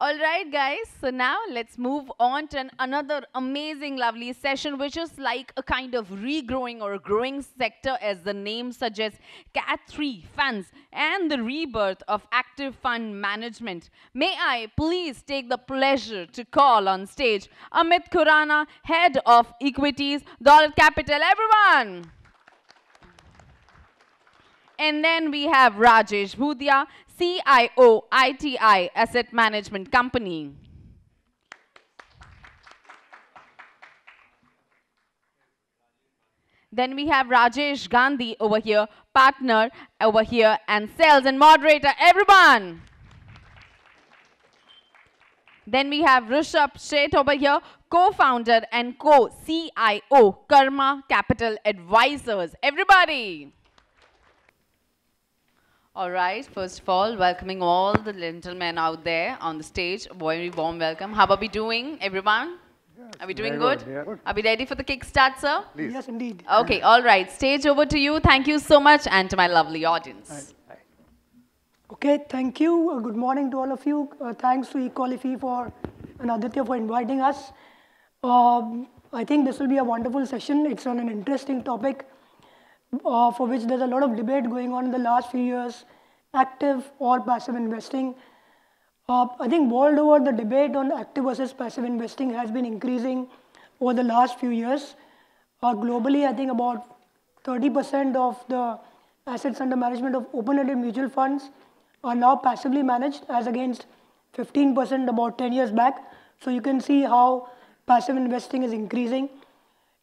All right, guys. So now let's move on to another amazing, lovely session, which is like a kind of regrowing or growing sector, as the name suggests, Cat3 funds and the rebirth of active fund management. May I please take the pleasure to call on stage Amit Khurana, Head of Equities, Dolat Capital. Everyone! And then we have Rajesh Bhudia, CIO, ITI Asset Management Company. Then we have Rajesh Gandhi over here, partner over here, and sales and moderator, everyone. Then we have Rishabh Sheth over here, co-founder and co-CIO, Karma Capital Advisors. Everybody. All right, first of all, welcoming all the gentlemen out there on the stage. A very warm welcome. How are we doing, everyone? Yes, Are we doing very good? Good. Are we ready for the kickstart, sir? Please. Yes, indeed. Okay, all right. Stage over to you. Thank you so much, and to my lovely audience. Okay, thank you. Good morning to all of you. Thanks to Equalify and Aditya for inviting us. I think this will be a wonderful session. It's on an interesting topic for which there's a lot of debate going on in the last few years, active or passive investing. I think world over, the debate on active versus passive investing has been increasing over the last few years. Globally, I think about 30% of the assets under management of open-ended mutual funds are now passively managed, as against 15% about 10 years back. So you can see how passive investing is increasing.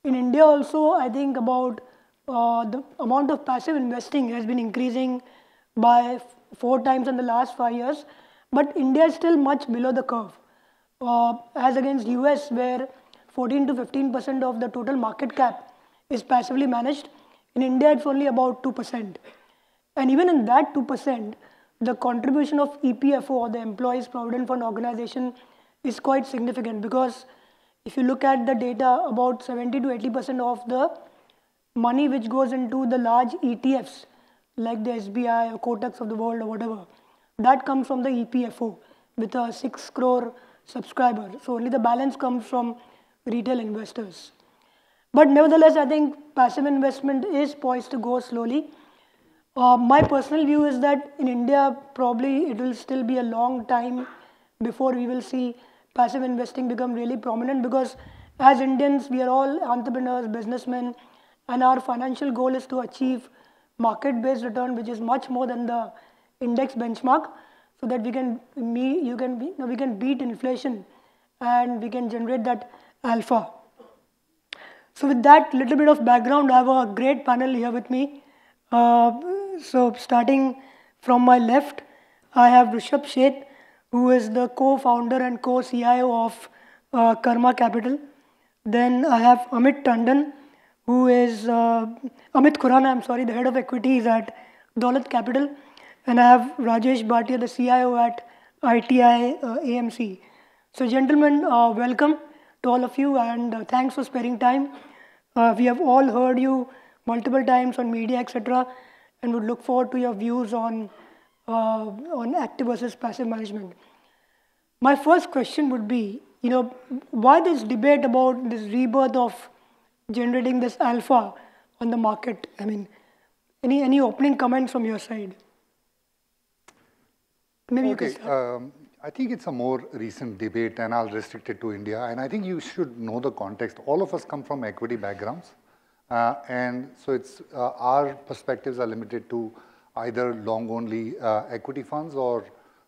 In India also, I think about the amount of passive investing has been increasing by 4 times in the last 5 years. But India is still much below the curve, as against US, where 14 to 15% of the total market cap is passively managed. In India, it's only about 2%. And even in that 2%, the contribution of EPFO, or the Employees Provident Fund Organization, is quite significant, because if you look at the data, about 70 to 80% of the money which goes into the large ETFs, like the SBI or Kotak of the world or whatever, that comes from the EPFO with a 6 crore subscriber. So only the balance comes from retail investors. But nevertheless, I think passive investment is poised to go slowly. My personal view is that in India, probably it will still be a long time before we will see passive investing become really prominent, because as Indians, we are all entrepreneurs, businessmen, and our financial goal is to achieve market-based return, which is much more than the index benchmark, so that we can beat inflation and we can generate that alpha. So with that little bit of background, I have a great panel here with me. So starting from my left, I have Rishabh Sheth, who is the co-founder and co-CIO of Karma Capital. Then I have Amit Tandon, who is Amit Khurana, I'm sorry, the head of equities at Dolat Capital. And I have Rajesh Bhatia, the CIO at ITI AMC. So gentlemen, welcome to all of you, and thanks for sparing time. We have all heard you multiple times on media, etc., and would look forward to your views on active versus passive management. My first question would be, why this debate about this rebirth of generating this alpha on the market? I mean, any opening comments from your side? Maybe you can start. I think it's a more recent debate, and I'll restrict it to India. And I think you should know the context. All of us come from equity backgrounds. And so it's our perspectives are limited to either long-only equity funds or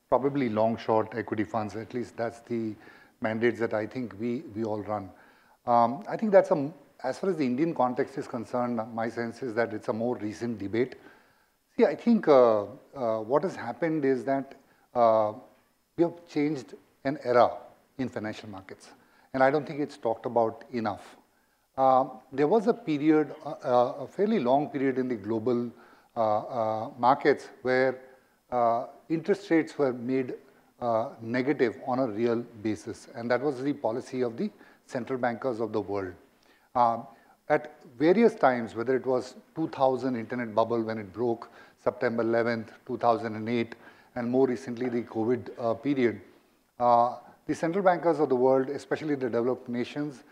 probably long-short equity funds. At least that's the mandates that I think we all run. I think that's as far as the Indian context is concerned, my sense is that it's a more recent debate. See, I think what has happened is that we have changed an era in financial markets, and I don't think it's talked about enough. There was a period, a fairly long period in the global markets where interest rates were made negative on a real basis, and that was the policy of the central bankers of the world. At various times, whether it was 2000 internet bubble when it broke, September 11th, 2008, and more recently the COVID period, the central bankers of the world, especially the developed nations,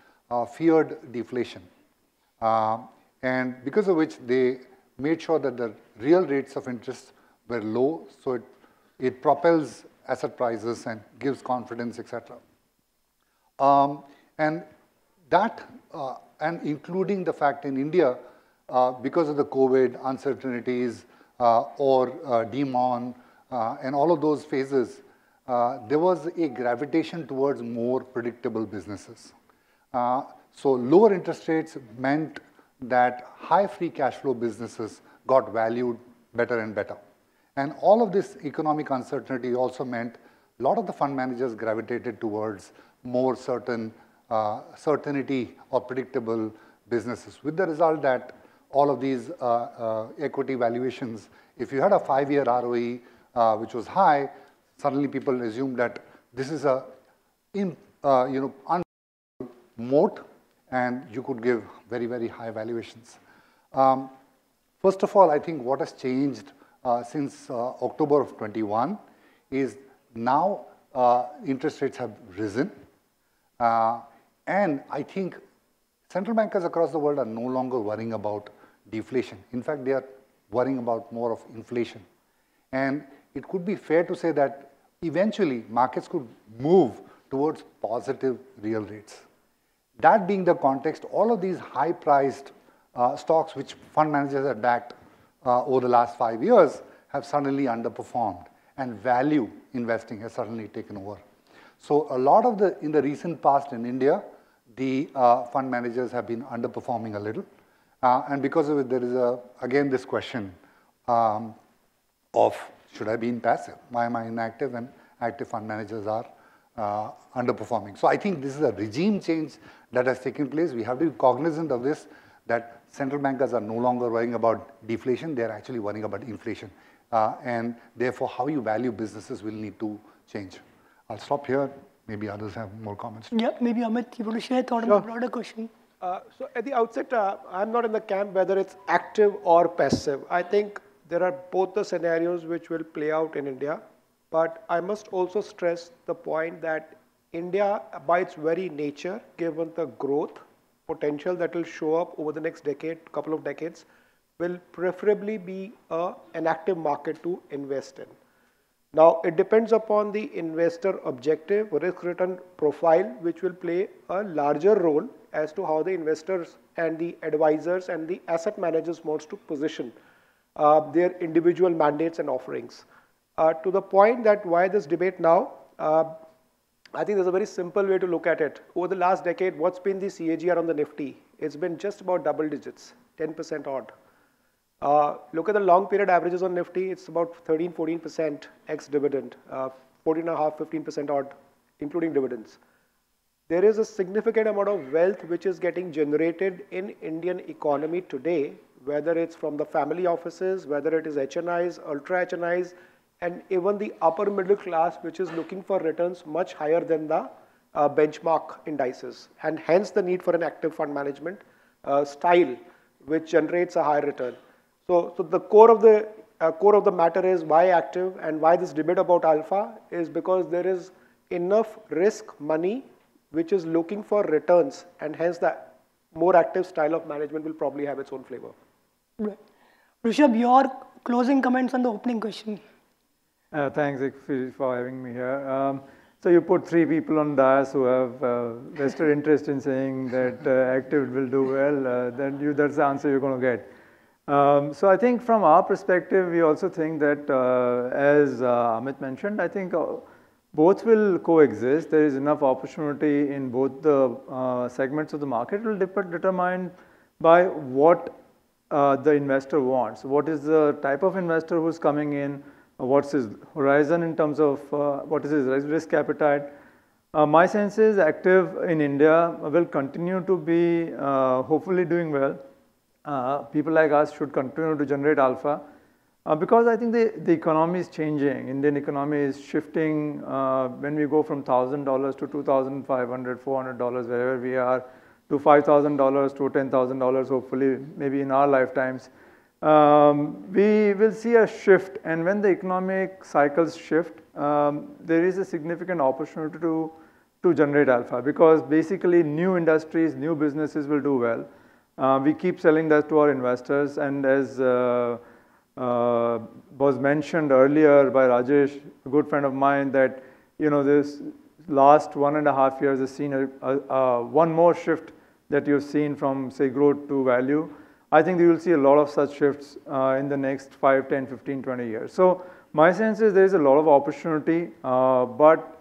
feared deflation. And because of which they made sure that the real rates of interest were low, so it propels asset prices and gives confidence, etc. And that, and including the fact in India, because of the COVID uncertainties or demon and all of those phases, there was a gravitation towards more predictable businesses. So lower interest rates meant that high free cash flow businesses got valued better and better. And all of this economic uncertainty also meant a lot of the fund managers gravitated towards more certainty or predictable businesses, with the result that all of these equity valuations, if you had a 5-year ROE which was high, suddenly people assumed that this is a moat and you could give very, very high valuations. First of all, I think what has changed since October of 21 is now interest rates have risen. And I think central bankers across the world are no longer worrying about deflation. In fact, they are worrying about more of inflation. And it could be fair to say that eventually markets could move towards positive real rates. That being the context, all of these high-priced stocks which fund managers have backed over the last 5 years have suddenly underperformed, and value investing has suddenly taken over. So a lot of in the recent past in India, the fund managers have been underperforming a little. And because of it, there is again this question of, should I be in passive? Why am I inactive when active fund managers are underperforming? So I think this is a regime change that has taken place. We have to be cognizant of this, that central bankers are no longer worrying about deflation, they're actually worrying about inflation. And therefore, how you value businesses will need to change. I'll stop here. Maybe others have more comments. Yeah, maybe Amit, you want to share a thought on the broader question? So at the outset, I'm not in the camp whether it's active or passive. I think there are both the scenarios which will play out in India. But I must also stress the point that India, by its very nature, given the growth potential that will show up over the next decade, couple of decades, will preferably be an active market to invest in. Now, it depends upon the investor objective, risk-return profile, which will play a larger role as to how the investors and the advisors and the asset managers wants to position their individual mandates and offerings. To the point that why this debate now, I think there's a very simple way to look at it. Over the last decade, what's been the CAGR on the Nifty? It's been just about double digits, 10% odd. Look at the long period averages on Nifty, it's about 13, 14% ex-dividend, 14.5, 15% odd, including dividends. There is a significant amount of wealth which is getting generated in Indian economy today, whether it's from the family offices, whether it is HNIs, ultra HNIs, and even the upper middle class, which is looking for returns much higher than the benchmark indices, and hence the need for an active fund management style, which generates a higher return. So the core of the matter is why active, and why this debate about alpha is because there is enough risk money which is looking for returns, and hence the more active style of management will probably have its own flavor. Right. Rishabh, your closing comments on the opening question. Thanks for having me here. So you put 3 people on dais who have vested interest in saying that active will do well, then that's the answer you're going to get. So I think from our perspective, we also think that, as Amit mentioned, I think both will coexist. There is enough opportunity in both the segments of the market. It will determined by what the investor wants. What is the type of investor who's coming in? What's his horizon in terms of what is his risk appetite? My sense is active in India will continue to be hopefully doing well. People like us should continue to generate alpha because I think the economy is changing. Indian economy is shifting when we go from $1,000 to $2,500, $400, wherever we are, to $5,000 to $10,000, hopefully maybe in our lifetimes. we will see a shift, and when the economic cycles shift, there is a significant opportunity to generate alpha, because basically new industries, new businesses will do well. We keep selling that to our investors, and as was mentioned earlier by Rajesh, a good friend of mine, that this last 1.5 years has seen one more shift that you've seen from, say, growth to value. I think you will see a lot of such shifts in the next 5, 10, 15, 20 years. So my sense is there is a lot of opportunity, but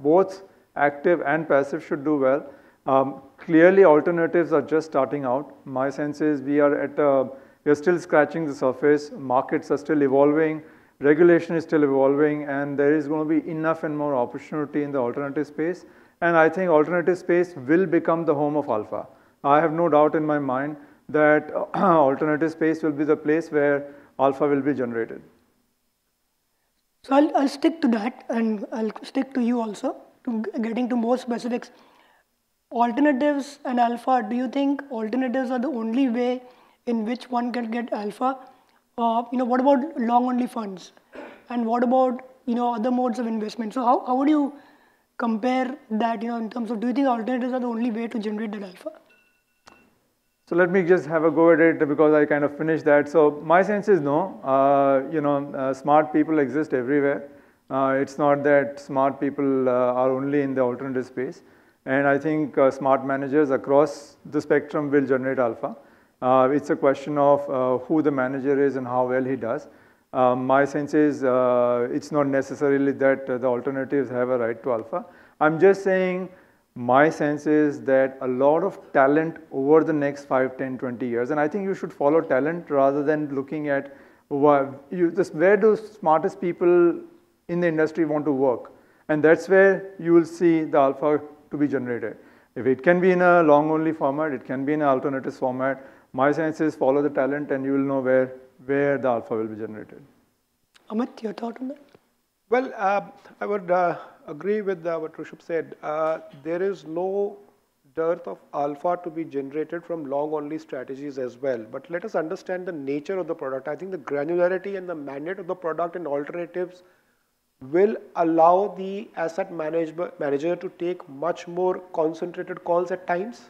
both active and passive should do well. Clearly, alternatives are just starting out. My sense is we are still scratching the surface. Markets are still evolving. Regulation is still evolving, and there is going to be enough and more opportunity in the alternative space. And I think alternative space will become the home of alpha. I have no doubt in my mind that alternative space will be the place where alpha will be generated. So I'll stick to that, and I'll stick to you also, to getting to more specifics. Alternatives and alpha, do you think alternatives are the only way in which one can get alpha? What about long-only funds? And what about, other modes of investment? So how would you compare that, in terms of, do you think alternatives are the only way to generate that alpha? So let me just have a go at it, because I kind of finished that. So my sense is no. Smart people exist everywhere. It's not that smart people are only in the alternative space. And I think smart managers across the spectrum will generate alpha. It's a question of who the manager is and how well he does. My sense is it's not necessarily that the alternatives have a right to alpha. I'm just saying my sense is that a lot of talent over the next 5, 10, 20 years, and I think you should follow talent rather than looking at where do smartest people in the industry want to work. And that's where you will see the alpha to be generated. If it can be in a long-only format, it can be in an alternative format. My sense is follow the talent, and you will know where the alpha will be generated. Amit, your thought on that? Well, I would agree with what Rishabh said. There is no dearth of alpha to be generated from long-only strategies as well. But let us understand the nature of the product. I think the granularity and the mandate of the product and alternatives will allow the asset manager to take much more concentrated calls at times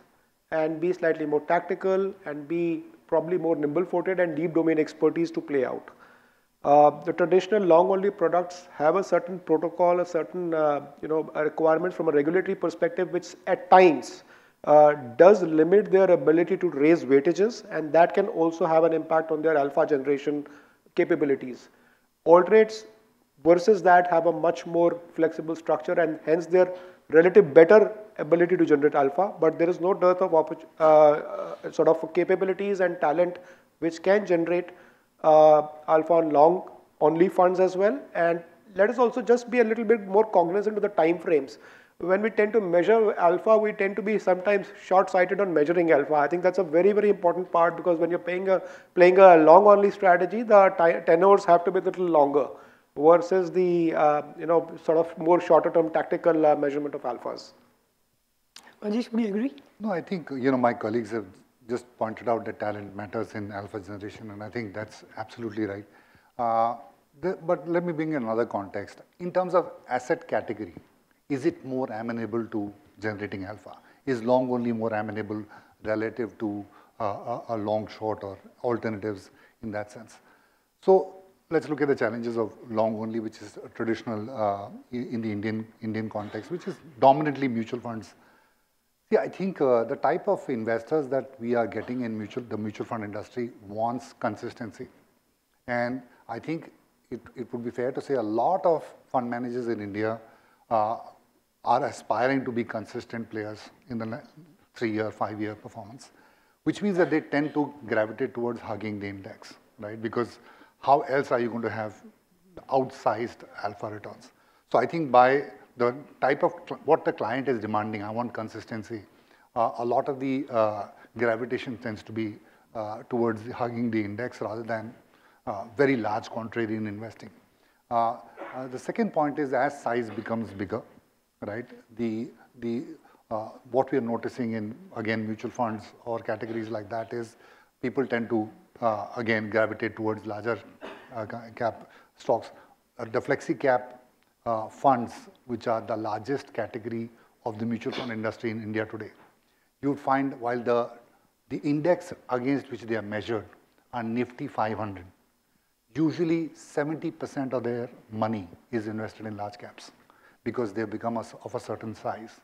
and be slightly more tactical and be probably more nimble-footed and deep domain expertise to play out. The traditional long-only products have a certain protocol, a certain requirements from a regulatory perspective, which at times does limit their ability to raise weightages, and that can also have an impact on their alpha generation capabilities. Alternatives versus that have a much more flexible structure, and hence their relative better ability to generate alpha, but there is no dearth of sort of capabilities and talent which can generate alpha on long-only funds as well. And let us also just be a little bit more cognizant of the time frames. When we tend to measure alpha, we tend to be sometimes short-sighted on measuring alpha. I think that's a very, very important part, because when you're playing a long-only strategy, the tenors have to be a little longer versus the sort of more shorter-term tactical measurement of alphas. Rajesh, would you agree? No, I think my colleagues have just pointed out that talent matters in alpha generation, and I think that's absolutely right. But let me bring in another context. In terms of asset category, is it more amenable to generating alpha? Is long only more amenable relative to a long short or alternatives in that sense? So let's look at the challenges of long only, which is traditional in the Indian context, which is dominantly mutual funds. See, I think the type of investors that we are getting in the mutual fund industry wants consistency. And I think it would be fair to say a lot of fund managers in India are aspiring to be consistent players in the 3-year, 5-year performance, which means that they tend to gravitate towards hugging the index, right? Because how else are you going to have outsized alpha returns? So I think by the type of what the client is demanding, I want consistency. A lot of the gravitation tends to be towards hugging the index rather than very large contrarian investing. The second point is, as size becomes bigger, right? What we are noticing in, again, mutual funds or categories like that is people tend to, again, gravitate towards larger cap stocks. The flexi cap funds, which are the largest category of the mutual fund industry in India today, you would find while the index against which they are measured are Nifty 500, usually 70% of their money is invested in large caps because they've become of a certain size.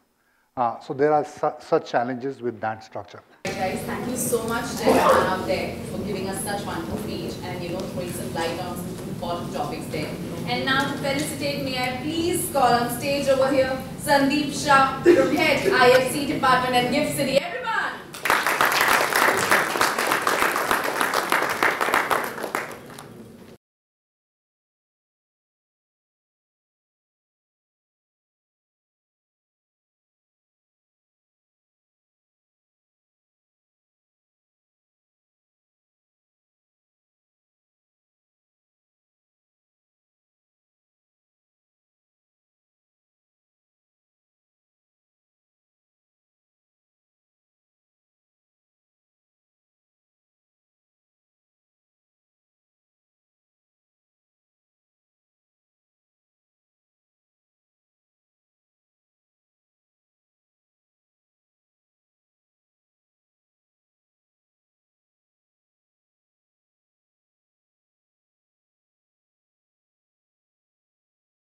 So there are such challenges with that structure. Guys, thank you so much to everyone out there for giving us such wonderful speech and throwing some light on some important topics there. And now to felicitate me, I please call on stage over here Sandeep Shah from Head IFC Department at GIFT City.